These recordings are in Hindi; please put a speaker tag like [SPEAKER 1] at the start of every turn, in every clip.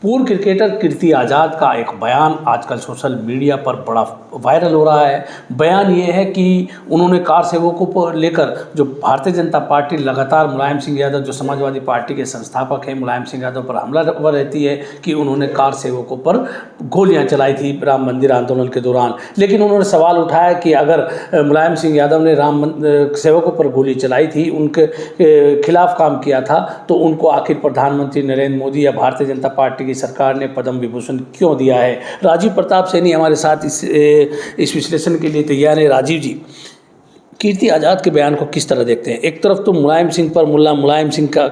[SPEAKER 1] पूर्व क्रिकेटर कीर्ति आज़ाद का एक बयान आजकल सोशल मीडिया पर बड़ा वायरल हो रहा है। बयान ये है कि उन्होंने कार सेवकों को लेकर, जो भारतीय जनता पार्टी लगातार मुलायम सिंह यादव जो समाजवादी पार्टी के संस्थापक हैं, मुलायम सिंह यादव पर हमलावर रहती है कि उन्होंने कार सेवकों पर गोलियां चलाई थी राम मंदिर आंदोलन के दौरान। लेकिन उन्होंने सवाल उठाया कि अगर मुलायम सिंह यादव ने सेवकों पर गोली चलाई थी, उनके खिलाफ काम किया था, तो उनको आखिर प्रधानमंत्री नरेंद्र मोदी या भारतीय जनता पार्टी की सरकार ने पद्म विभूषण क्यों दिया है। राजीव प्रताप सैनी हमारे साथ इस विश्लेषण के लिए तैयार है। राजीव जी, कीर्ति आज़ाद के बयान को किस तरह देखते हैं? एक तरफ तो मुलायम सिंह पर मुलायम सिंह का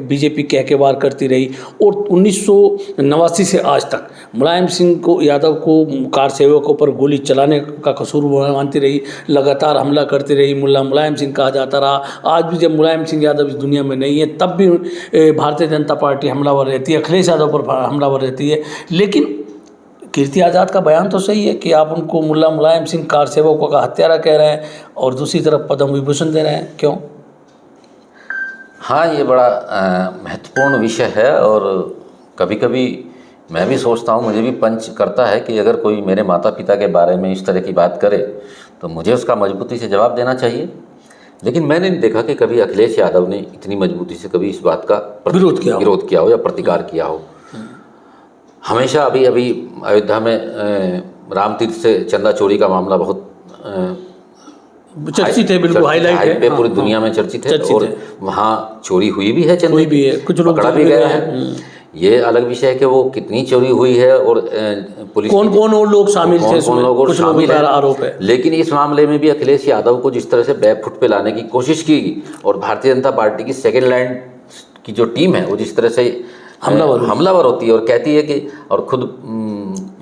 [SPEAKER 1] बीजेपी कह के वार करती रही और 1989 से आज तक मुलायम सिंह को यादव को कार सेवकों पर गोली चलाने का कसूर मानती रही, लगातार हमला करती रही, मुलायम सिंह कहा जाता रहा। आज भी जब मुलायम सिंह यादव इस दुनिया में नहीं है तब भी भारतीय जनता पार्टी हमलावर रहती है, अखिलेश यादव पर हमलावर रहती है। लेकिन कीर्ति आज़ाद का बयान तो सही है कि आप उनको मुलायम सिंह कार सेवकों का हत्यारा कह रहे हैं और दूसरी तरफ पद्म विभूषण दे रहे हैं, क्यों?
[SPEAKER 2] हाँ, ये बड़ा महत्वपूर्ण विषय है और कभी कभी मैं भी सोचता हूँ, मुझे भी पंच करता है कि अगर कोई मेरे माता पिता के बारे में इस तरह की बात करे तो मुझे उसका मजबूती से जवाब देना चाहिए। लेकिन मैंने नहीं देखा कि कभी अखिलेश यादव ने इतनी मजबूती से कभी इस बात का विरोध किया हो या प्रतिकार किया हो। हमेशा अभी अयोध्या में राम तीर्थ से चंदा चोरी का मामला बहुत
[SPEAKER 1] चर्चित है, बिल्कुल हाईलाइट है,
[SPEAKER 2] पूरी दुनिया में चर्चित है और वहाँ चोरी हुई भी है, चंदे
[SPEAKER 1] भी है, कुछ लोग
[SPEAKER 2] पकड़ा भी गया है। ये अलग विषय है कि वो कितनी चोरी हुई है और पुलिस
[SPEAKER 1] कौन और लोग शामिल थे,
[SPEAKER 2] कौन लोग और शामिल है,
[SPEAKER 1] आरोप है।
[SPEAKER 2] लेकिन इस मामले में भी अखिलेश यादव को जिस तरह से बैक फुट पे लाने की कोशिश की और भारतीय जनता पार्टी की सेकेंड लाइन की जो टीम है वो जिस तरह से हमलावर होती है और कहती है कि, और खुद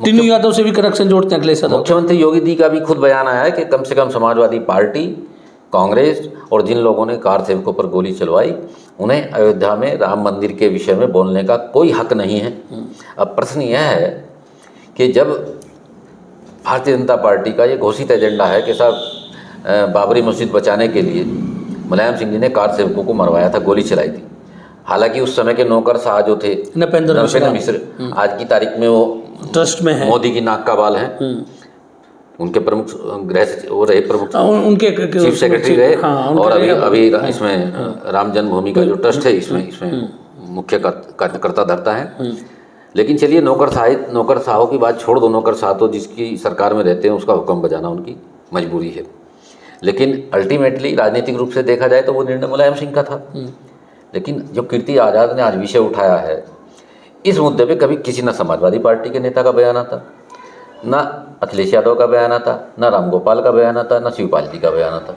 [SPEAKER 1] टीनू यादव से भी कनेक्शन जोड़ते हैं अखिलेश यादव।
[SPEAKER 2] मुख्यमंत्री योगी दी का भी खुद बयान आया है कि कम से कम समाजवादी पार्टी, कांग्रेस और जिन लोगों ने कार सेवकों पर गोली चलवाई उन्हें अयोध्या में राम मंदिर के विषय में बोलने का कोई हक नहीं है। अब प्रश्न यह है कि जब भारतीय जनता पार्टी का ये घोषित एजेंडा है कि साहब बाबरी मस्जिद बचाने के लिए मुलायम सिंह जी ने कार सेवकों को मरवाया था, गोली चलाई थी। हालांकि उस समय के नौकरशाह जो थे नपेंद्र मिश्र, आज की तारीख में वो ट्रस्ट में है, मोदी की नाक का बाल है, उनके प्रमुख वो रहे, प्रमुख
[SPEAKER 1] उनके
[SPEAKER 2] चीफ सेक्रेटरी रहे। और अभी इसमें राम जन्मभूमि का जो ट्रस्ट है इसमें मुख्य कर्ता धरता है। लेकिन चलिए नौकरशाहों की बात छोड़ दो, नौकरशाह तो जिसकी सरकार में रहते हैं उसका हुक्म बजाना उनकी मजबूरी है। लेकिन अल्टीमेटली राजनीतिक रूप से देखा जाए तो वो निर्णय मुलायम सिंह का था। लेकिन जो कीर्ति आज़ाद ने आज विषय उठाया है, इस मुद्दे पे कभी किसी न समाजवादी पार्टी के नेता का बयान आता, ना अखिलेश यादव का बयान आता, ना राम गोपाल का बयान आता, ना शिवपाल जी का बयान आता।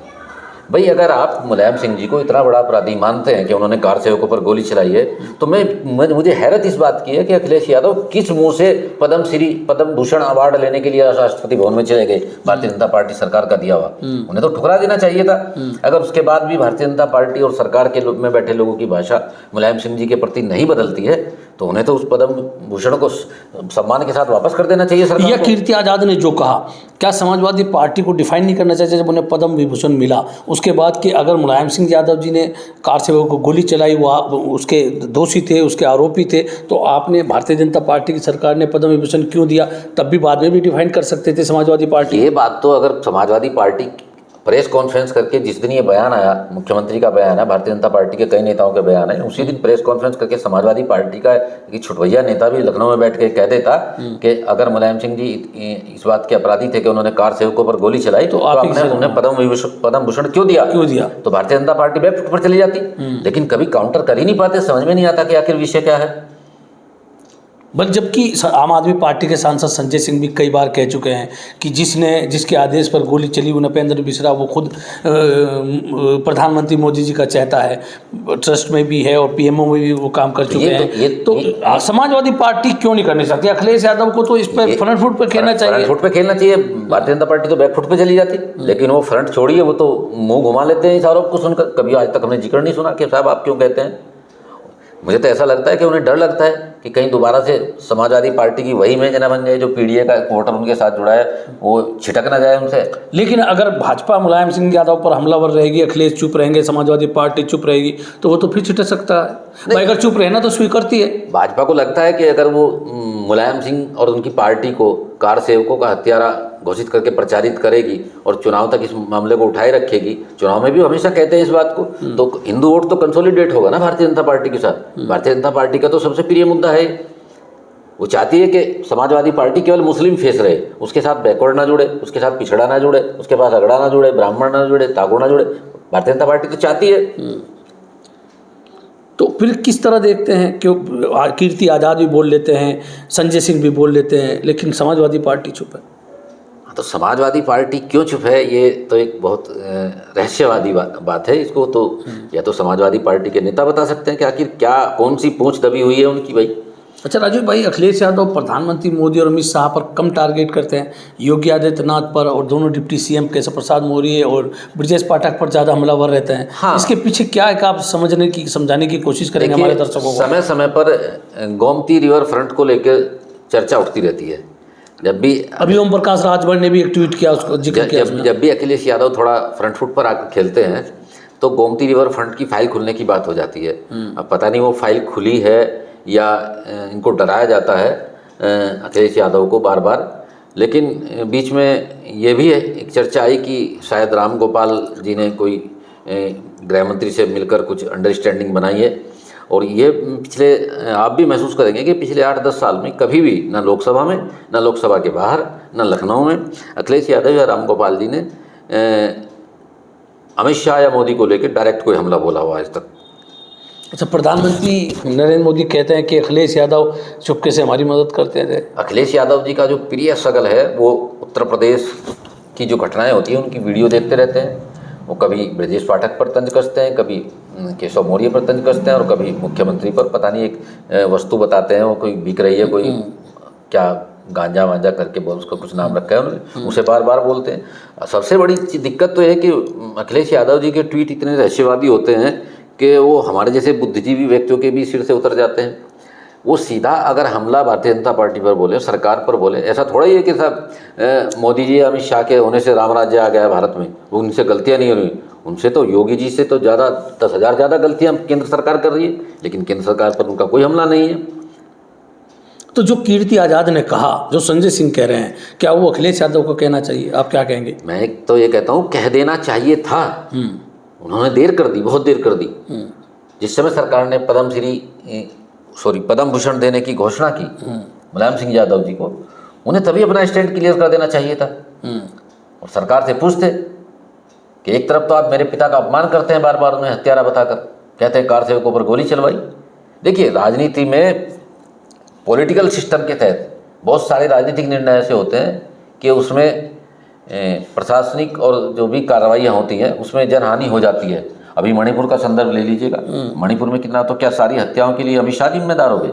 [SPEAKER 2] भाई अगर आप मुलायम सिंह जी को इतना बड़ा अपराधी मानते हैं कि उन्होंने कार सेवकों पर गोली चलाई है, तो मुझे हैरत इस बात की है कि अखिलेश यादव किस मुंह से पद्म भूषण अवार्ड लेने के लिए राष्ट्रपति भवन में चले गए, भारतीय जनता पार्टी सरकार का दिया हुआ। उन्हें तो ठुकरा देना चाहिए था। अगर उसके बाद भी भारतीय जनता पार्टी और सरकार के में बैठे लोगों की भाषा मुलायम सिंह जी के प्रति नहीं बदलती है तो उन्हें तो उस पद्म भूषण को सम्मान के साथ वापस कर देना चाहिए सरकार को।
[SPEAKER 1] कीर्ति आज़ाद ने जो कहा, क्या समाजवादी पार्टी को डिफाइन नहीं करना चाहिए जब उन्हें पद्म विभूषण मिला उसके बाद कि अगर मुलायम सिंह यादव जी ने कार सेवकों को गोली चलाई, वो उसके दोषी थे, उसके आरोपी थे, तो आपने भारतीय जनता पार्टी की सरकार ने पद्म विभूषण क्यों दिया? तब भी बाद में भी डिफाइन कर सकते थे समाजवादी पार्टी।
[SPEAKER 2] ये बात तो अगर समाजवादी पार्टी प्रेस कॉन्फ्रेंस करके, जिस दिन ये बयान आया, मुख्यमंत्री का बयान है, भारतीय जनता पार्टी के कई नेताओं के बयान है, उसी दिन प्रेस कॉन्फ्रेंस करके समाजवादी पार्टी का एक छुटभैया नेता भी लखनऊ में बैठ के कह देता कि अगर मुलायम सिंह जी इस बात के अपराधी थे कि उन्होंने कार सेवकों पर गोली चलाई तो आपने उन्हें पद्म भूषण क्यों दिया, तो भारतीय जनता पार्टी बैकफुट पर चली जाती। लेकिन कभी काउंटर कर ही नहीं पाते, समझ में नहीं आता कि आखिर विषय क्या है।
[SPEAKER 1] बल्कि जबकि आम आदमी पार्टी के सांसद संजय सिंह भी कई बार कह चुके हैं कि जिसके आदेश पर गोली चली वो नपेंद्र मिश्रा, वो खुद प्रधानमंत्री मोदी जी का चाहता है, ट्रस्ट में भी है और पीएमओ में भी वो काम कर चुके हैं। तो समाजवादी पार्टी क्यों नहीं करनी सकती? अखिलेश यादव को तो इस पर फ्रंट फुट पर खेलना चाहिए,
[SPEAKER 2] फ्रंट फुट पे खेलना चाहिए। भारतीय जनता पार्टी तो बैक फुट पे चली जाती, लेकिन वो फ्रंट छोड़िए, वो तो मुंह घुमा लेते हैं इस आरोप को सुनकर। कभी आज तक हमने जिक्र नहीं सुना कि साहब आप क्यों कहते हैं। मुझे तो ऐसा लगता है कि उन्हें डर लगता है कि कहीं दोबारा से समाजवादी पार्टी की वही में जना बन जाए, जो पीडीए का वोटर उनके साथ जुड़ा है वो छिटक ना जाए उनसे।
[SPEAKER 1] लेकिन अगर भाजपा मुलायम सिंह यादव पर हमलावर रहेगी, अखिलेश चुप रहेंगे, समाजवादी पार्टी चुप रहेगी, तो वो तो फिर छिटक सकता है। भाई अगर चुप रहना तो स्वीकृति है।
[SPEAKER 2] भाजपा को लगता है कि अगर वो मुलायम सिंह और उनकी पार्टी को कार सेवकों का हत्यारा घोषित करके प्रचारित करेगी और चुनाव तक इस मामले को उठाए रखेगी, चुनाव में भी हमेशा कहते हैं इस बात को, तो हिंदू वोट तो कंसोलिडेट होगा ना भारतीय जनता पार्टी के साथ। भारतीय जनता पार्टी का तो सबसे प्रिय मुद्दा है, वो चाहती है कि समाजवादी पार्टी केवल मुस्लिम फेस रहे, उसके साथ बैकवर्ड ना जुड़े, उसके साथ पिछड़ा ना जुड़े, उसके पास अगड़ा ना जुड़े, ब्राह्मण ना जुड़े, तागुड़ ना जुड़े। भारतीय जनता पार्टी तो चाहती है।
[SPEAKER 1] तो फिर किस तरह देखते हैं? क्यों कीर्ति आज़ाद भी बोल लेते हैं, संजय सिंह भी बोल लेते हैं, लेकिन समाजवादी पार्टी चुप है।
[SPEAKER 2] तो समाजवादी पार्टी क्यों चुप है, ये तो एक बहुत रहस्यवादी बात है। इसको तो या तो समाजवादी पार्टी के नेता बता सकते हैं कि आखिर क्या कौन सी पूंछ दबी हुई है उनकी भाई।
[SPEAKER 1] अच्छा राजीव भाई, अखिलेश यादव प्रधानमंत्री मोदी और अमित शाह पर कम टारगेट करते हैं, योगी आदित्यनाथ पर और दोनों डिप्टी सीएम केशव प्रसाद मौर्य और ब्रजेश पाठक पर ज़्यादा हमलावर रहते हैं।
[SPEAKER 2] हाँ।
[SPEAKER 1] इसके पीछे क्या है, आप समझाने की कोशिश करेंगे हमारे दर्शकों को?
[SPEAKER 2] समय समय पर गोमती रिवर फ्रंट को लेकर चर्चा उठती रहती है। जब भी
[SPEAKER 1] अभी ओम प्रकाश राजभर ने भी एक ट्वीट किया, उसको जिक्र किया।
[SPEAKER 2] जब भी अखिलेश यादव थोड़ा फ्रंट फुट पर आकर खेलते हैं तो गोमती रिवर फ्रंट की फाइल खुलने की बात हो जाती है। अब पता नहीं वो फाइल खुली है या इनको डराया जाता है अखिलेश यादव को बार बार। लेकिन बीच में ये भी एक चर्चा आई कि शायद राम गोपाल जी ने कोई गृह मंत्री से मिलकर कुछ अंडरस्टैंडिंग बनाई है। और ये पिछले आप भी महसूस करेंगे कि पिछले 8-10 साल में कभी भी ना लोकसभा में, ना लोकसभा के बाहर, ना लखनऊ में अखिलेश यादव या राम गोपाल जी ने अमित शाह या मोदी को लेकर डायरेक्ट कोई हमला बोला हुआ आज तक।
[SPEAKER 1] अच्छा, प्रधानमंत्री नरेंद्र मोदी कहते हैं कि अखिलेश यादव चुपके से हमारी मदद करते थे।
[SPEAKER 2] अखिलेश यादव जी का जो प्रिय सगल है वो उत्तर प्रदेश की जो घटनाएं होती हैं उनकी वीडियो देखते रहते हैं। वो कभी ब्रजेश पाठक पर तंज कसते हैं, कभी केशव मौर्य पर तंज कसते हैं और कभी मुख्यमंत्री पर पता नहीं एक वस्तु बताते हैं, वो कोई बिक रही है, कोई क्या गांजा वांजा करके बोल उसका कुछ नाम रखा है उन्होंने, उसे बार बार बोलते हैं। सबसे बड़ी दिक्कत तो है कि अखिलेश यादव जी के ट्वीट इतने रहस्यवादी होते हैं कि वो हमारे जैसे बुद्धिजीवी व्यक्तियों के भी सिर से उतर जाते हैं। वो सीधा अगर हमला भारतीय जनता पार्टी पर बोले, सरकार पर बोले, ऐसा थोड़ा ही है कि साहब मोदी जी अमित शाह के होने से राम राज्य आ गया है भारत में, वो उनसे गलतियां नहीं हो रही। उनसे तो योगी जी से तो ज़्यादा 10,000 ज़्यादा गलतियां केंद्र सरकार कर रही है, लेकिन केंद्र सरकार पर उनका कोई हमला नहीं है।
[SPEAKER 1] तो जो कीर्ति आज़ाद ने कहा, जो संजय सिंह कह रहे हैं, क्या वो अखिलेश यादव को कहना चाहिए? आप क्या कहेंगे?
[SPEAKER 2] मैं तो ये कहता हूँ कह देना चाहिए था। उन्होंने देर कर दी, बहुत देर कर दी। जिस समय सरकार ने पद्म भूषण देने की घोषणा की मुलायम सिंह यादव जी को, उन्हें तभी अपना स्टैंड क्लियर कर देना चाहिए था और सरकार से पूछते कि एक तरफ तो आप मेरे पिता का अपमान करते हैं, बार बार उन्हें हत्यारा बताकर, कहते हैं कार सेवकों पर गोली चलवाई। देखिए, राजनीति में पॉलिटिकल सिस्टम के तहत बहुत सारे राजनीतिक निर्णय ऐसे होते हैं कि उसमें प्रशासनिक और जो भी कार्रवाइयाँ होती हैं उसमें जनहानि हो जाती है। अभी मणिपुर का संदर्भ ले लीजिएगा, मणिपुर में कितना, तो क्या सारी हत्याओं के लिए अमित शाह जिम्मेदार हो गए,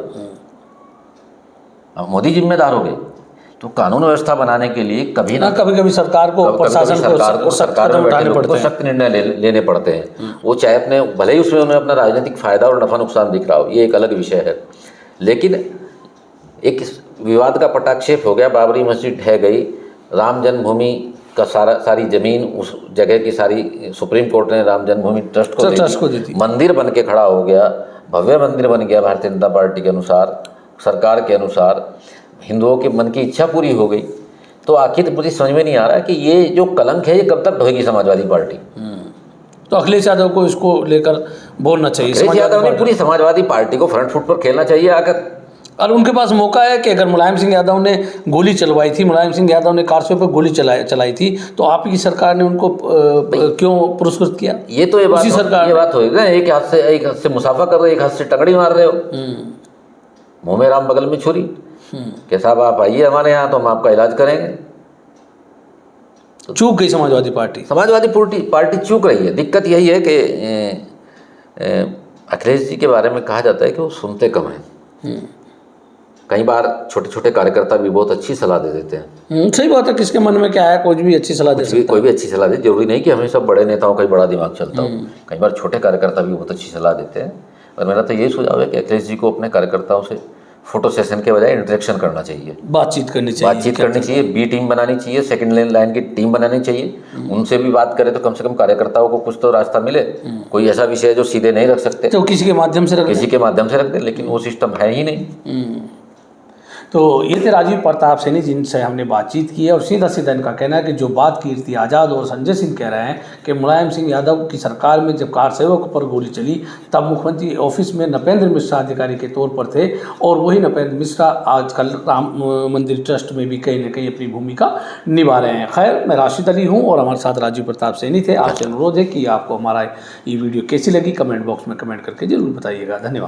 [SPEAKER 2] मोदी जिम्मेदार हो गए? तो कानून व्यवस्था बनाने के लिए कभी ना कभी सरकार को, प्रशासन को सख्त निर्णय लेने पड़ते हैं। वो चाहे अपने, भले ही उसमें उन्हें अपना राजनीतिक फायदा और नफा नुकसान दिख रहा हो, ये एक अलग विषय है। लेकिन एक विवाद का पटाक्षेप हो गया, बाबरी मस्जिद ढह गई, राम जन्मभूमि का सारी जमीन उस जगह की सारी सुप्रीम कोर्ट ने राम जन्मभूमि ट्रस्ट को दी थी। मंदिर बन के खड़ा हो गया, भव्य मंदिर बन गया भारतीय जनता पार्टी के अनुसार, सरकार के अनुसार, हिंदुओं के मन की इच्छा पूरी हो गई। तो आखिर मुझे समझ में नहीं आ रहा कि ये जो कलंक है ये कब तक ढोएगी समाजवादी पार्टी।
[SPEAKER 1] तो अखिलेश यादव को इसको लेकर बोलना चाहिए।
[SPEAKER 2] अखिलेश यादव ने पूरी समाजवादी पार्टी को फ्रंट फुट पर खेलना चाहिए आकर।
[SPEAKER 1] और उनके पास मौका है कि अगर मुलायम सिंह यादव ने गोली चलवाई थी, मुलायम सिंह यादव ने कारसे पर गोली चलाई थी, तो आपकी सरकार ने उनको क्यों पुरस्कृत किया? ये तो ये बात होगी ना, एक हाथ से मुसाफा कर रहे हो, एक हाथ से टंगड़ी मार रहे हो, मुंह में राम बगल में छुरी, कि साहब आप आइए हमारे यहाँ तो हम आपका इलाज करेंगे। तो चूक गई समाजवादी
[SPEAKER 2] पार्टी चूक रही है। दिक्कत यही है कि अखिलेश जी के बारे में कहा जाता है कि वो सुनते कम हैं। कई बार छोटे छोटे कार्यकर्ता भी बहुत अच्छी सलाह दे देते हैं।
[SPEAKER 1] सही बात है, किसके मन में क्या है, कोई भी अच्छी सलाह दे सकता है।
[SPEAKER 2] कोई भी अच्छी सलाह दे, जरूरी नहीं कि हमें सब बड़े नेताओं का ही बड़ा दिमाग चलता हो। कई बार छोटे कार्यकर्ता भी बहुत अच्छी सलाह देते हैं। और मेरा तो यही सुझाव है कि अखिलेश जी को अपने कार्यकर्ताओं से फोटो सेशन के बजाय इंटरेक्शन करना चाहिए,
[SPEAKER 1] बातचीत करनी चाहिए,
[SPEAKER 2] बातचीत करनी चाहिए, बी टीम बनानी चाहिए, सेकंड लाइन की टीम बनानी चाहिए, उनसे भी बात करें तो कम से कम कार्यकर्ताओं को कुछ तो रास्ता मिले। कोई ऐसा विषय है जो सीधे नहीं रख सकते
[SPEAKER 1] तो किसी के माध्यम से
[SPEAKER 2] किसी के माध्यम से रख दे, लेकिन वो सिस्टम है ही नहीं।
[SPEAKER 1] तो ये थे राजीव प्रताप सैनी जिनसे हमने बातचीत की है, और सीधा सीधा इनका कहना है कि जो बात कीर्ति आज़ाद और संजय सिंह कह रहे हैं कि मुलायम सिंह यादव की सरकार में जब कार सेवक पर गोली चली तब मुख्यमंत्री ऑफिस में नपेंद्र मिश्रा अधिकारी के तौर पर थे, और वही नपेंद्र मिश्रा आजकल राम मंदिर ट्रस्ट में भी कहीं ना कहीं अपनी भूमिका निभा रहे हैं। खैर, मैं राशिद अली हूँ और हमारे साथ राजीव प्रताप सैनी थे। आपसे अनुरोध है कि आपको हमारा ये वीडियो कैसी लगी कमेंट बॉक्स में कमेंट करके जरूर बताइएगा। धन्यवाद।